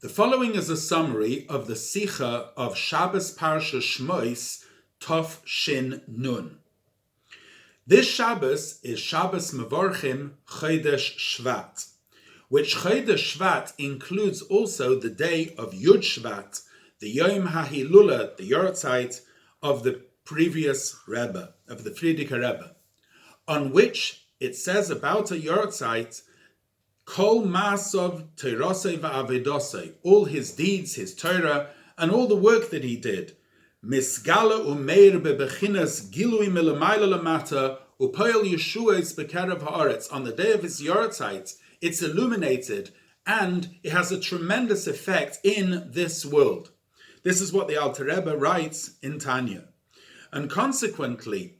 The following is a summary of the Sicha of Shabbos Parsha Shemos Tov Shin Nun. This Shabbos is Shabbos Mevorchim Chodesh Shvat, which Chodesh Shvat includes also the day of Yud Shvat, the Yom HaHilula, the Yortzeit of the previous Rebbe, of the Frierdiker Rebbe, on which it says about a Yortzeit, Kol Ma'asov Teirosei Va'avedosei, all his deeds, his Torah, and all the work that he did. Misgala umeir bebechinas gilui milamayla lamata upoil Yeshua's bekerev haaretz. On the day of his Yortzeit, it's illuminated and it has a tremendous effect in this world. This is what the Alter Rebbe writes in Tanya. And consequently,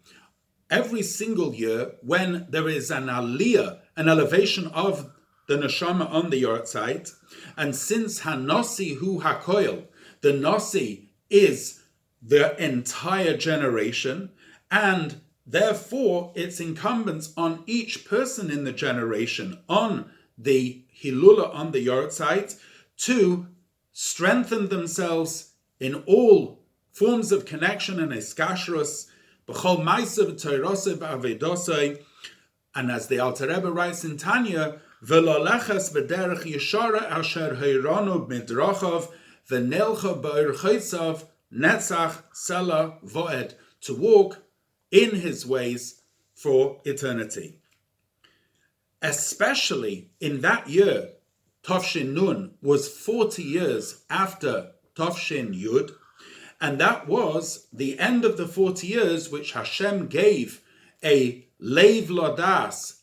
every single year when there is an aliyah, an elevation of the neshama on the Yortzeit, and since Hanosi hu hakoil, the Nosi is the entire generation, and therefore it's incumbent on each person in the generation on the Hilula on the Yortzeit to strengthen themselves in all forms of connection and iskashrus, b'chol ma'asav toirosei v'avedosei, and as the Alter Rebbe writes in Tanya, v'loleches b'derech yeshara asher heiranu midrachav v'nelcha b'orchotzav netzach sela voed, to walk in his ways for eternity. Especially in that year, Tovshin Nun was 40 years after Tovshin Yud, and that was the end of the 40 years which Hashem gave a leiv lodas,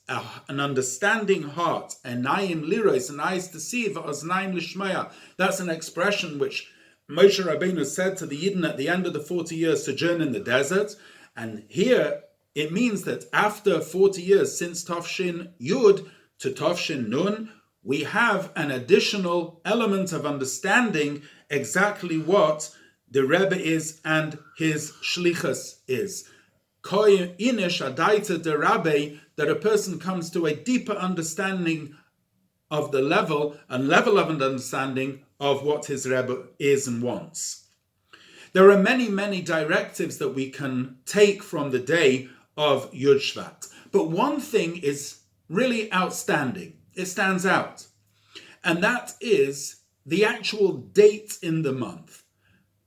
an understanding heart, enayim liros, and eyes to see, v'oznayim lishmaya. That's an expression which Moshe Rabbeinu said to the Yidden at the end of the 40 years sojourn in the desert. And here it means that after 40 years since Tovshin Yud to Tovshin Nun, we have an additional element of understanding exactly what the Rebbe is and his shlichus is. Koi inish adaita de Rabbi, that a person comes to a deeper understanding of the level of understanding of what his Rebbe is and wants. There are many, many directives that we can take from the day of Yud Shvat. But one thing is really outstanding. It stands out. And that is the actual date in the month.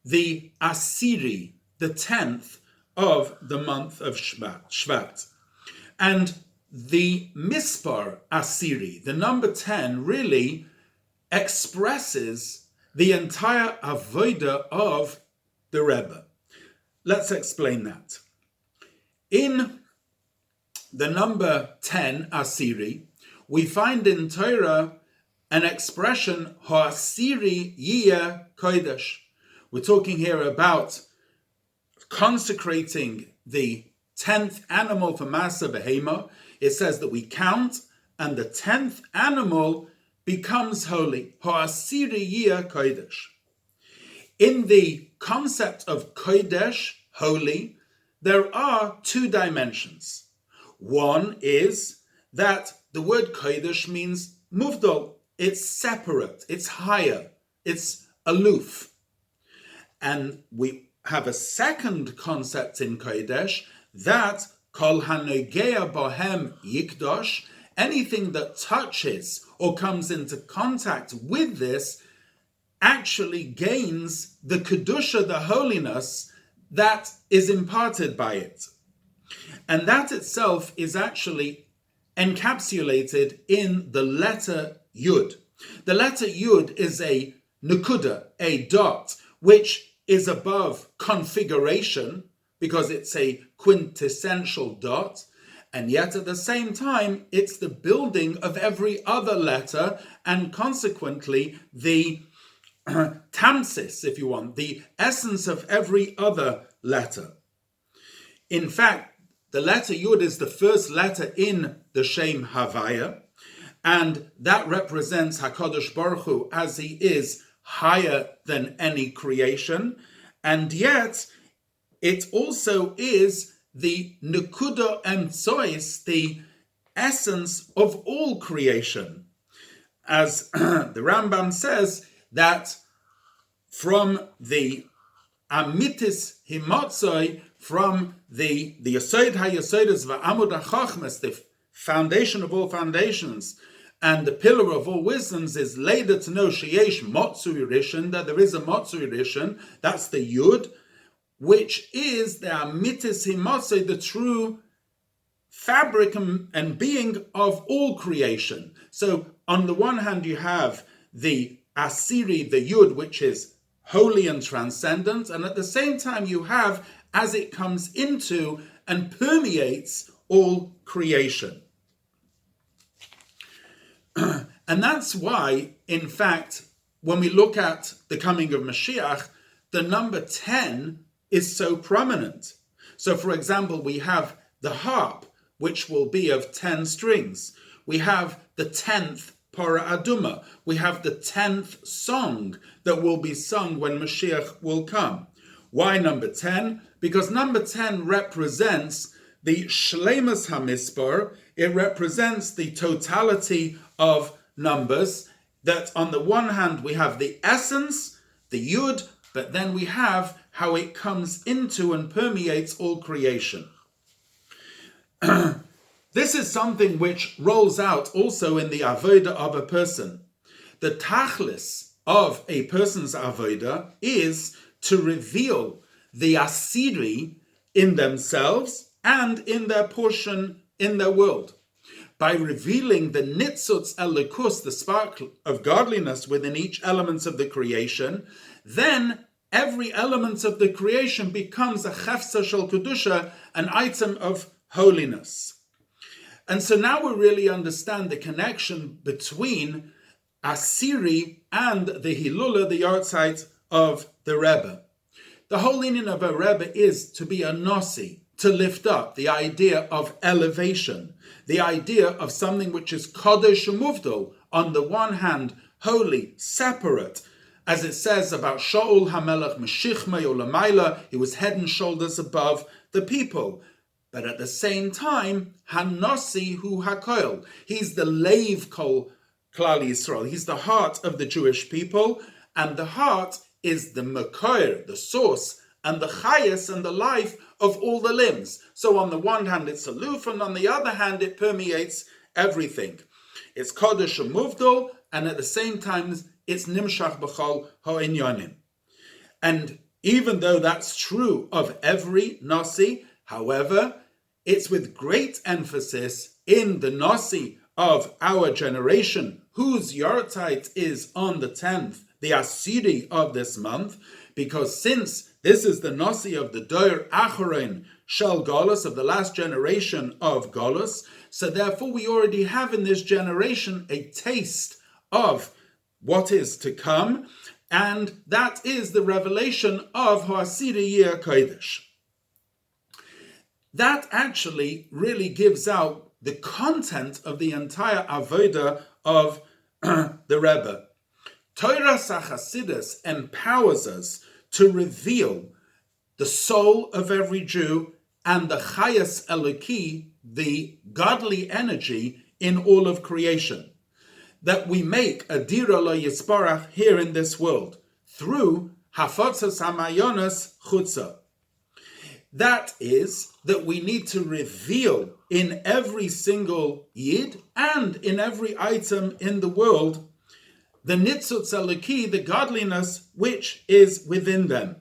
The Asiri, the 10th of the month of Shvat. And the Mispar Asiri, the number 10, really expresses the entire avodah of the Rebbe. Let's explain that. In the number 10, Asiri, we find in Torah an expression, Ha'asiri Yiyeh Kodesh. We're talking here about consecrating the 10th animal for Masa Behema. It says that we count, and the 10th animal becomes holy. Ha'asiri Yiyeh Kodesh. In the concept of Kodesh, holy, there are two dimensions. One is that the word Kodesh means muvdal. It's separate, it's higher, it's aloof. And we have a second concept in Kodesh, that kol hanogea bohem yikdosh, anything that touches or comes into contact with this actually gains the kedusha, the holiness that is imparted by it. And that itself is actually encapsulated in the letter Yud. The letter Yud is a nukuda, a dot, which is above configuration because it's a quintessential dot, and yet at the same time it's the building of every other letter, and consequently the tamsis, if you want, the essence of every other letter. In fact, the letter Yud is the first letter in the Shem Havaya, and that represents HaKadosh Baruch Hu as he is higher than any creation, and yet it also is the Nekuda Emtsois, the essence of all creation. As the Rambam says, that from the Amitis Himotzoi, from the Yesod HaYesodos V'Amud HaChochmas, the foundation of all foundations, and the pillar of all wisdoms, is later to know Sheyesh Motzui Rishon, that there is a Motzui Rishon, that's the Yud, which is the Amitis Himotzoi, the true fabric and being of all creation. So on the one hand you have the Asiri, the Yud, which is holy and transcendent, and at the same time you have as it comes into and permeates all creation. And that's why, in fact, when we look at the coming of Mashiach, the number 10 is so prominent. So, for example, we have the harp, which will be of 10 strings. We have the 10th Para Aduma. We have the 10th song that will be sung when Mashiach will come. Why number 10? Because number 10 represents the Shleimus HaMispar. It represents the totality of numbers, that on the one hand we have the essence, the Yud, but then we have how it comes into and permeates all creation. This is something which rolls out also in the avoda of a person. The tachlis of a person's avoda is to reveal the asiri in themselves and in their portion in their world. By revealing the nitzutz elikus, the spark of godliness within each element of the creation, then every element of the creation becomes a chefsa shel kedusha, an item of holiness. And so now we really understand the connection between Asiri and the Hilula, the yahrzeit of the Rebbe. The whole meaning of a Rebbe is to be a Nasi, to lift up, the idea of elevation, the idea of something which is Kodesh Umuvdal, on the one hand, holy, separate, as it says about Shaul HaMelech Meshichmei Olamayla, he was head and shoulders above the people. But at the same time, Hanasi Hu HaKoil, he's the Leiv Kol Klal Yisrael, he's the heart of the Jewish people, and the heart is the Mekoir, the source, and the Chayas and the life of all the limbs. So on the one hand it's aloof, and on the other hand it permeates everything. It's Kodesh Umuvdal, and at the same time it's Nimshach B'chol Ha'inyanim. And even though that's true of every Nasi, however, it's with great emphasis in the Nasi of our generation, whose yahrzeit is on the 10th, the Asiri of this month, because since this is the Nasi of the Doir Acharon Shel Golus, of the last generation of Golus, so therefore we already have in this generation a taste of what is to come, and that is the revelation of Ha'asiri Yeh Kodesh. That actually really gives out the content of the entire avoda of the Rebbe. Torah HaChasidus empowers us to reveal the soul of every Jew and the Chayas Eloki, the godly energy in all of creation, that we make a Dira Lo Yisparach here in this world through Hafotzas Hamayonas Chutza. That is, that we need to reveal in every single Yid and in every item in the world the Nitzutz Eloki, the godliness which is within them.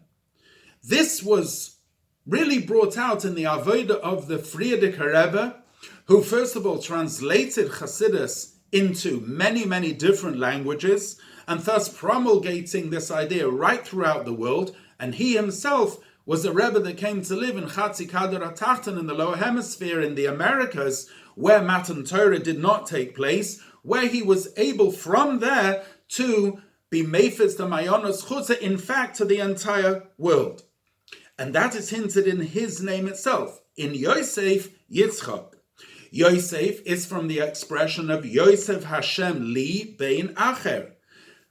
This was really brought out in the avoda of the Frierdiker Rebbe, who first of all translated Chassidus into many, many different languages, and thus promulgating this idea right throughout the world. And he himself was a Rebbe that came to live in Chatzi Kadar HaTachton, in the lower hemisphere, in the Americas, where Matan Torah did not take place, where he was able from there to be Mephitz the Mayonos Chutza, in fact, to the entire world. And that is hinted in his name itself, in Yosef Yitzchak. Yosef is from the expression of Yosef Hashem Li Bein Acher,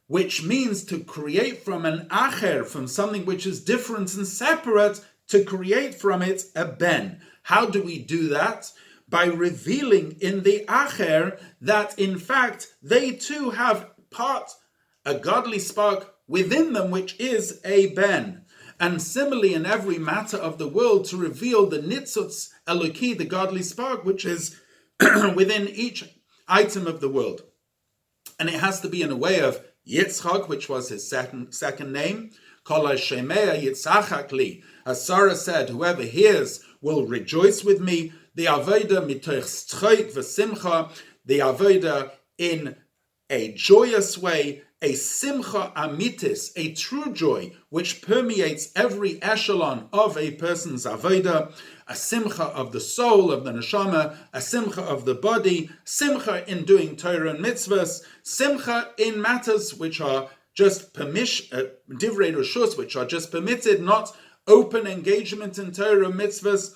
which means to create from an Acher, from something which is different and separate, to create from it a Ben. How do we do that? By revealing in the Acher that in fact they too have part a godly spark within them, which is a ben. And similarly, in every matter of the world, to reveal the nitzutz eloki, the godly spark, which is within each item of the world. And it has to be in a way of Yitzchak, which was his second name. Kol ha-shemea yitzachak li. As Sarah said, whoever hears will rejoice with me. The avodah mitoch tzchoik v'simcha. The avodah in a joyous way, a simcha amitis, a true joy, which permeates every echelon of a person's avodah, a simcha of the soul, of the neshama, a simcha of the body, simcha in doing Torah and mitzvahs, simcha in matters which are just divrei reshus, which are just permitted, not open engagement in Torah and mitzvahs,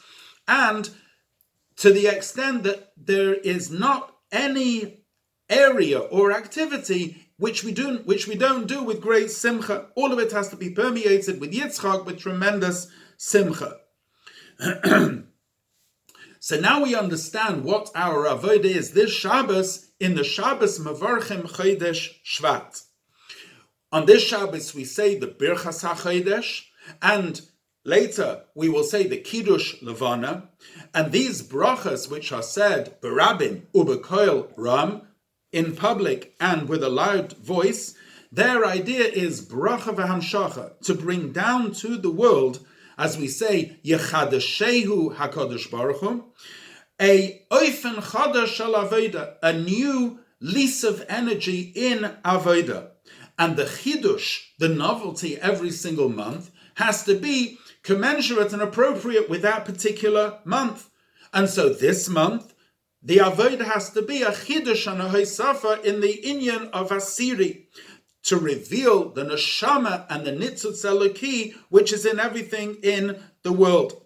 and to the extent that there is not any area or activity which we don't do with great simcha. All of it has to be permeated with Yitzchak, with tremendous simcha. So now we understand what our avodah is this Shabbos, in the Shabbos Mevarchim Chodesh Shvat. On this Shabbos we say the Birchas HaChodesh, and later we will say the Kiddush Levana, and these brachas which are said Barabim Ubekoil Ram, in public and with a loud voice, their idea is bracha v'hamshacha, to bring down to the world, as we say, Yechadashehu HaKadosh Baruch Hu, a oifen chadash shel avoda, a new lease of energy in avoda. And the chidush, the novelty every single month, has to be commensurate and appropriate with that particular month. And so this month, the avodah has to be a chidush and a hoisafa in the inyan of Asiri, to reveal the neshama and the nitzutz eloki, which is in everything in the world,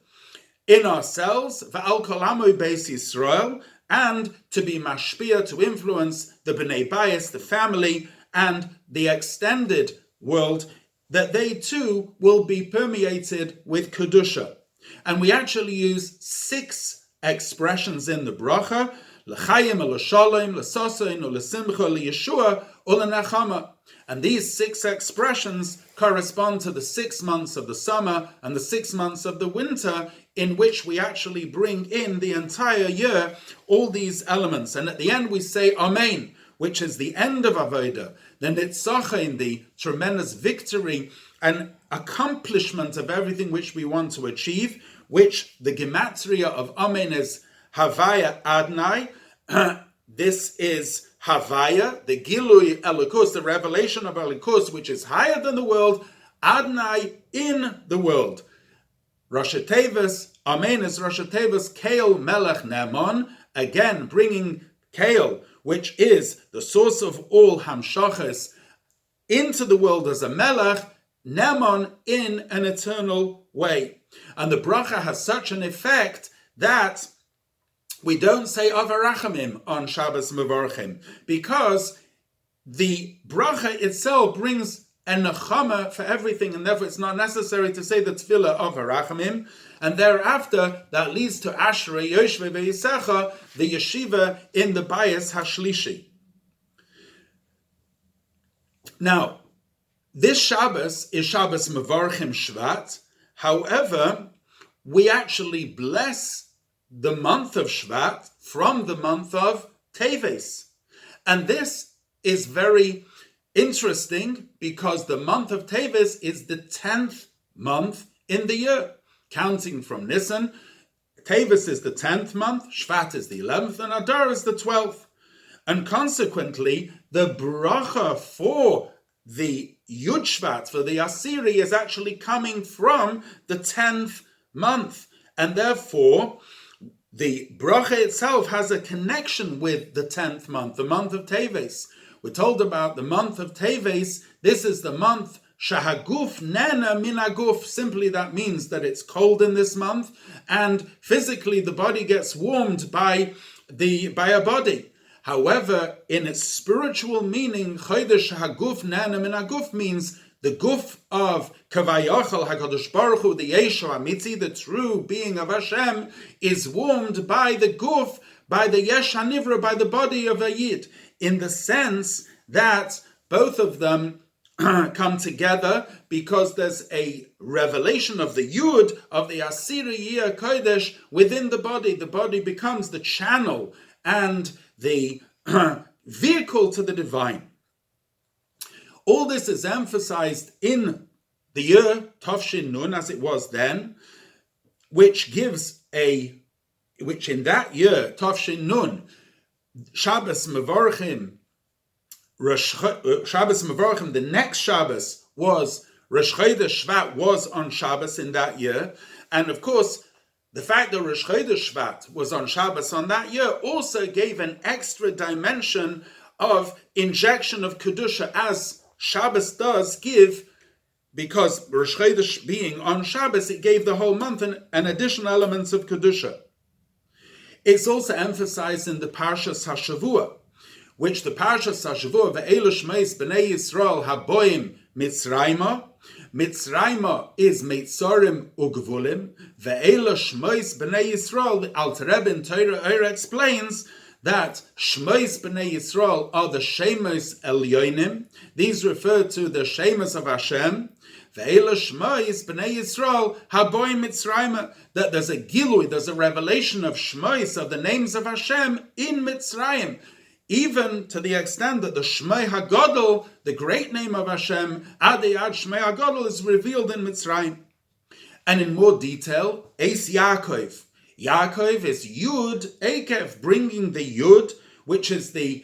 in ourselves, v'al kol amo beis Yisrael, and to be mashpia, to influence the bnei bayis, the family, and the extended world, that they too will be permeated with kedusha. And we actually use 6 expressions in the bracha: l'chayim, l'shalom, l'sasain, l'simcha, l'yeshua, l'nechama. And these 6 expressions correspond to the 6 months of the summer and the 6 months of the winter, in which we actually bring in the entire year all these elements. And at the end we say Amen, which is the end of Avodah, the nitzacha, the tremendous victory and accomplishment of everything which we want to achieve, which the gematria of Amen is Havaya Adnai. This is Havaya, the Gilui Elikus, the revelation of Elikus, which is higher than the world, Adnai in the world. Rosh Tevis, Amen is Rosh Tevis, Keil Melech Nemon, again bringing Keil, which is the source of all Hamshachas, into the world as a Melech, Nemon in an eternal way. And the bracha has such an effect that we don't say Avarachamim on Shabbos Mevarchim, because the bracha itself brings a nechama for everything, and therefore it's not necessary to say the tefillah of Avarachamim. And thereafter, that leads to Ashrei Yoshvei V'Yisecha, the yeshiva in the Bayis Hashlishi. Now, this Shabbos is Shabbos Mevarchim Shvat. However, we actually bless the month of Shvat from the month of Teves. And this is very interesting because the month of Teves is the 10th month in the year. Counting from Nisan, Teves is the 10th month, Shvat is the 11th, and Adar is the 12th. And consequently, the bracha for the Yud Shvat, for the Asiri, is actually coming from the 10th month. And therefore, the bracha itself has a connection with the 10th month, the month of Teves. We're told about the month of Teves. This is the month Shahaguf nena minaguf. Simply that means that it's cold in this month, and physically the body gets warmed by a body. However, in its spiritual meaning, Chodesh Haguf Nana Min Haguf means the guf of Kavayachal HaKadosh Baruch Hu, the Yeshu Amitzi, the true being of Hashem, is warmed by the guf, by the Yesh HaNivra, by the body of a Yid, in the sense that Both of them come together because there's a revelation of the Yud of the Asira Yiyah Kodesh within the body. The body becomes the channel and the vehicle to the divine. All this is emphasized in the year Tafshin Nun, as it was then, which in that year Tafshin Nun, Shabbos Mevorchim, the next Shabbos was Rosh Chodesh Shvat was on Shabbos in that year, and of course the fact that Rosh Chodesh Shvat was on Shabbos on that year also gave an extra dimension of injection of Kedusha, as Shabbos does give, because Rosh Chodesh being on Shabbos, it gave the whole month an additional elements of Kedusha. It's also emphasized in the Parshas HaShavua, which the Parshas HaShavua, Ve'elu Shmeis B'nei Yisrael Haboim Mitzrayma. Mitzrayma is Meitzorim Ugvulim. Ve'elu Shmeis B'nei Yisrael, the Alter Rebbe in Torah Oyer explains that Shmeis B'nei Yisrael are the Shemos Elyonim. These refer to the Shemos of Hashem. Ve'elu Shmeis B'nei Yisrael Haboim Mitzrayma, that there's a Gilui, there's a revelation of Shmeis, of the names of Hashem in Mitzrayim, even to the extent that the Shmei HaGadol, the great name of Hashem, Adei Ad Shmei HaGadol, is revealed in Mitzrayim. And in more detail, Eis Yaakov. Yaakov is Yud Ekev, bringing the Yud, which is the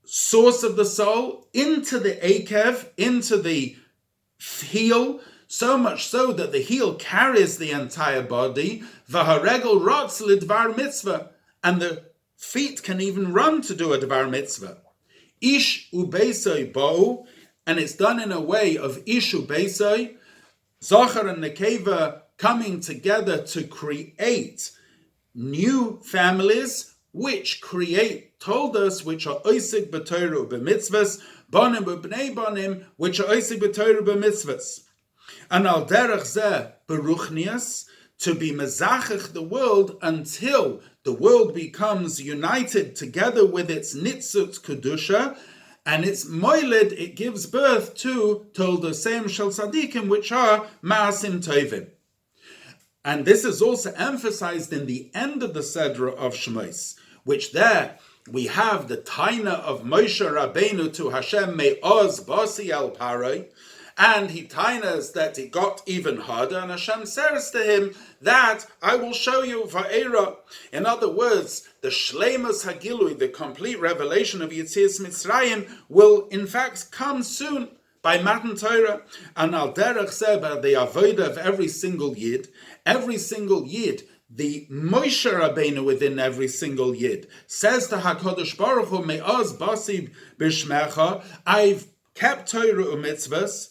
source of the soul, into the Ekev, into the heel, so much so that the heel carries the entire body. V'haregel rotz lidvar mitzvah, and the feet can even run to do a dvar mitzvah. Ish ubeisoi bo, and it's done in a way of ish ubeisoi, Zachar and Nekeva coming together to create new families, which told us, which are oisig b'torah b'mitzvahs, banim b'bnei banim, which are oisig b'torah b'mitzvahs. And al derech zeh beruchnias, to be mezachich the world until the world becomes united together with its nitzut kedusha, and its moiled, it gives birth to toldosem shel tzadikim, which are maasim tovim. And this is also emphasized in the end of the Sedra of Shemos, which there we have the taina of Moshe Rabbeinu to Hashem me'oz basi el paroi, and he tainas that it got even harder, and Hashem says to him that I will show you va'era. In other words, the shleimus hagilui, the complete revelation of Yetzias Mitzrayim, will in fact come soon by Matan Torah. And al derech seba, the avodah of every single yid, the Moshe Rabbeinu within every single yid says to HaKadosh Baruch Hu, me'oz basi b'shmecha, I've kept Torah u'mitzvahs,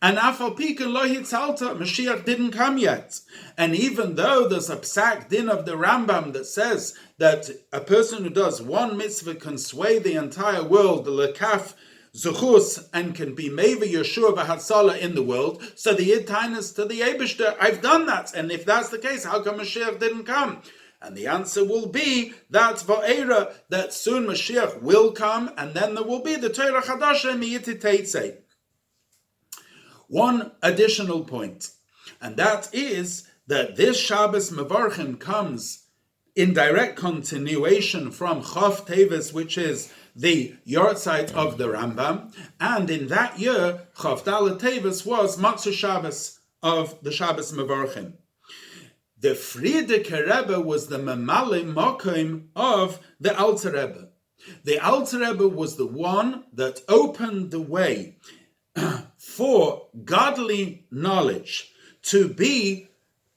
and afal piken lo hitzalta, Mashiach didn't come yet. And even though there's a psak din of the Rambam that says that a person who does one mitzvah can sway the entire world, the lekaf zuchus, and can be meva Yeshua v'hatzala in the world, so the yid tainas to the Eibishter, I've done that. And if that's the case, how come Mashiach didn't come? And the answer will be that va'era, that soon Mashiach will come, and then there will be the Torah Chadasha miyiti teitzei. One additional point, and that is that this Shabbos Mevarchim comes in direct continuation from Chav Teves, which is the Yortzeit of the Rambam, and in that year, Chav Dalet Teves was Matzah Shabbos of the Shabbos Mevarchim. The Frierdiker Rebbe was the Memale Mokim of the Alter Rebbe. The Alter Rebbe was the one that opened the way for godly knowledge to be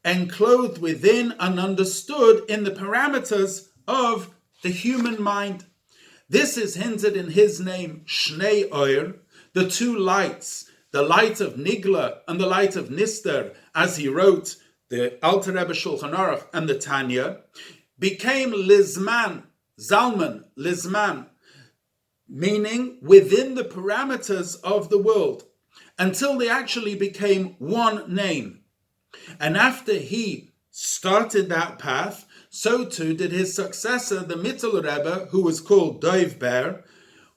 enclosed within and understood in the parameters of the human mind. This is hinted in his name, Shnei Oyer, the two lights, the light of Nigla and the light of Nister, as he wrote the Alter Rebbe Shulchan Aruch and the Tanya, became Lizman, Zalman, Lizman, meaning within the parameters of the world, until they actually became one name. And after he started that path, so too did his successor, the Mittel Rebbe, who was called Dov Ber,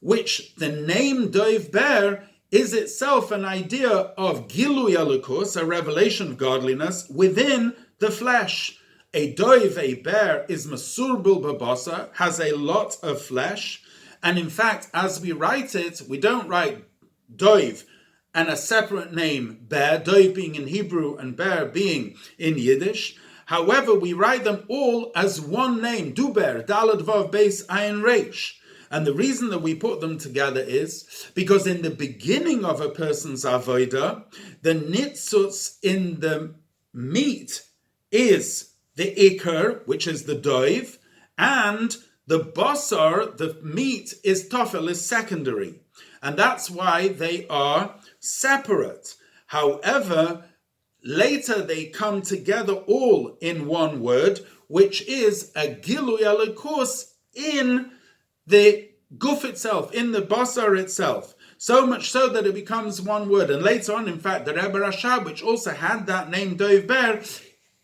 which the name Dov Ber is itself an idea of Gilui Elokus, a revelation of godliness within the flesh. A Dov, a bear, is Masurbul Babasa, has a lot of flesh, and in fact, as we write it, we don't write Dov and a separate name Bear, Dov being in Hebrew and Bear being in Yiddish. However, we write them all as one name, Duber, Dalad Vav Beis Ayin Reish. And the reason that we put them together is because in the beginning of a person's avodah, the nitzutz in the meat is the ikar, which is the dov, and the basar, the meat, is tofel, is secondary. And that's why they are separate. However, later they come together all in one word, which is a Gilui Elokus in the guf itself, in the basar itself. So much so that it becomes one word. And later on, in fact, the Rebbe Rashab, which also had that name Dov Ber,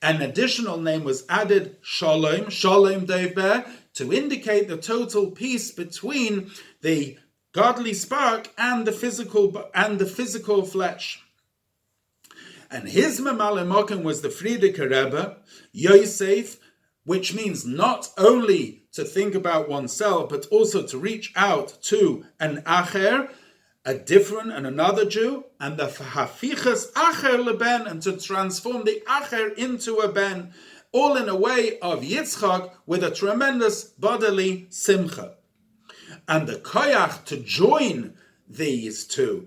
an additional name was added, Shalom, Shalom Dov Ber, to indicate the total peace between the godly spark and the physical flesh. And his Mamale Mokim was the Frierdiker Rebbe, Yosef, which means not only to think about oneself, but also to reach out to an Acher, a different and another Jew, and the Hafichas Acher leben, and to transform the Acher into a Ben, all in a way of Yitzchak with a tremendous bodily simcha. And the koyach to join these two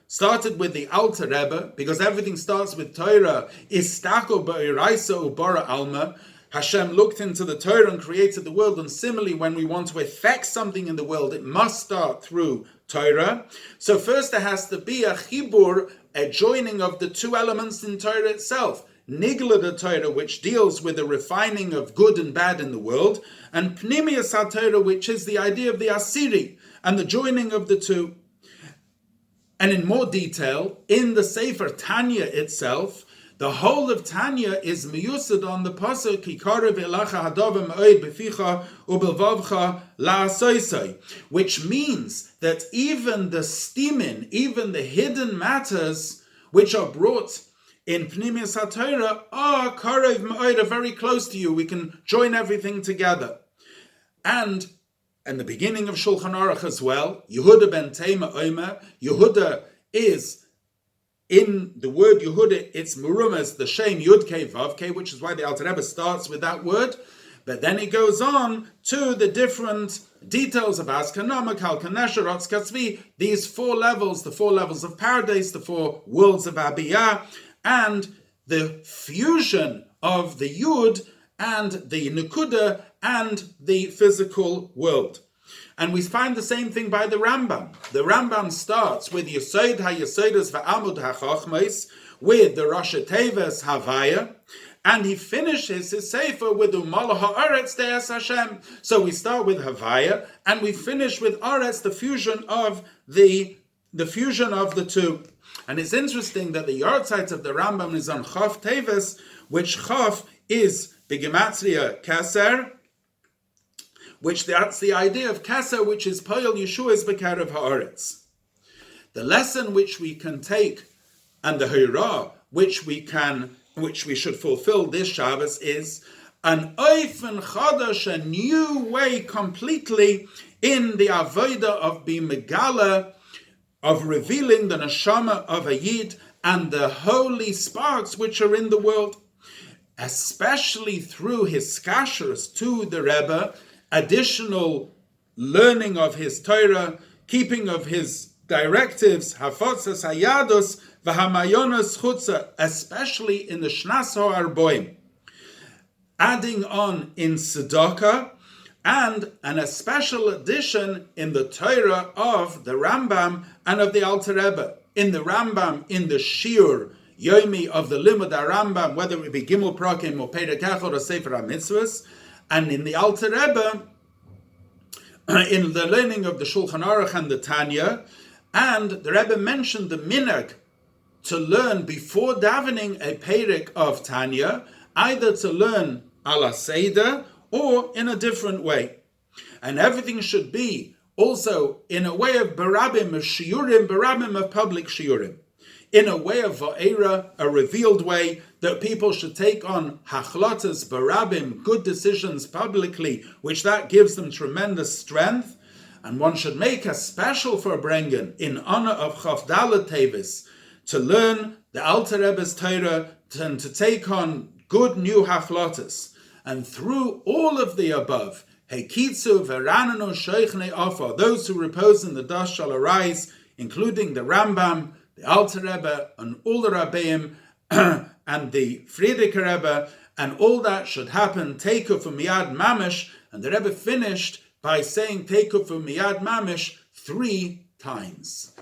started with the Alter Rebbe, because everything starts with Torah, Istako ba'iraisa ubara alma. Hashem looked into the Torah and created the world, and similarly, when we want to effect something in the world, it must start through Torah. So first there has to be a chibur, a joining of the two elements in Torah itself. Nigla the Torah, which deals with the refining of good and bad in the world, and Pnimius HaTorah, which is the idea of the Asiri, and the joining of the two. And in more detail, in the Sefer Tanya itself, the whole of Tanya is miyusad on the pasuk Kikarev elacha hadavim oid beficha ubelvavcha la'asoisai, which means that even the stimin, even the hidden matters which are brought in Pnimius HaTorah are karev ma'oid, are very close to you. We can join everything together. And the beginning of Shulchan Aruch as well, Yehuda ben Tema Omer, Yehuda is, in the word Yehuda, it's Murumas, the Shem Yud-Kei Vav-Kei, which is why the Alter Rebbe starts with that word. But then he goes on to the different details of Askanama, Kalkanesha, Rotz Katzvi, these four levels, the four levels of paradise, the four worlds of Abiyah, and the fusion of the Yud and the Nukuda and the physical world. And we find the same thing by the Rambam. The Rambam starts with Yesod HaYesodos VaAmud HaChochmos, with the Rosh Teves Havaya, and he finishes his Sefer with Umal HaAretz De'as Hashem. So we start with Havaya, and we finish with Aretz, the fusion of the two. And it's interesting that the Yartzeit of the Rambam is on Chav Teves, which Chav is B'Gematria Keser, which that's the idea of Keser, which is Poyel Yeshua's B'Karev Haaretz. The lesson which we can take, and the Hirah which we should fulfill this Shabbos, is an Oifen Chadash, a new way completely in the Avodah of B'Megala, of revealing the Neshama of a Yid and the holy sparks which are in the world, especially through his skashers to the Rebbe, additional learning of his Torah, keeping of his directives, hafotzas hayados v'hamayonos chutza, especially in the Shnas HaArboim, adding on in tzedakah, and a special addition in the Torah of the Rambam and of the Alter Rebbe. In the Rambam, in the Shiur Yomi of the Limud HaRambam, whether it be Gimel Prakim or Perek Echad or Sefer HaMitzvos, and in the Alter Rebbe, in the learning of the Shulchan Aruch and the Tanya, and the Rebbe mentioned the minhag to learn before davening a Perek of Tanya, either to learn ala Seder or in a different way. And everything should be Also, in a way of barabim, of shiurim, barabim of public shiurim. In a way of va'era, a revealed way, that people should take on hachlotas, barabim, good decisions publicly, which that gives them tremendous strength. And one should make a special Farbrengen in honor of Chavdalet Tevis, to learn the Alter Rebbe's Torah and to take on good new hachlotas. And through all of the above, Hekitzu Verananu Sheichne Ofa, those who repose in the dust shall arise, including the Rambam, the Alter Rebbe, and all the Rabbeim, and the Frierdiker Rebbe, and all that should happen, Teiku for Miyad Mamish, and the Rebbe finished by saying Teiku for Miyad Mamish 3 times.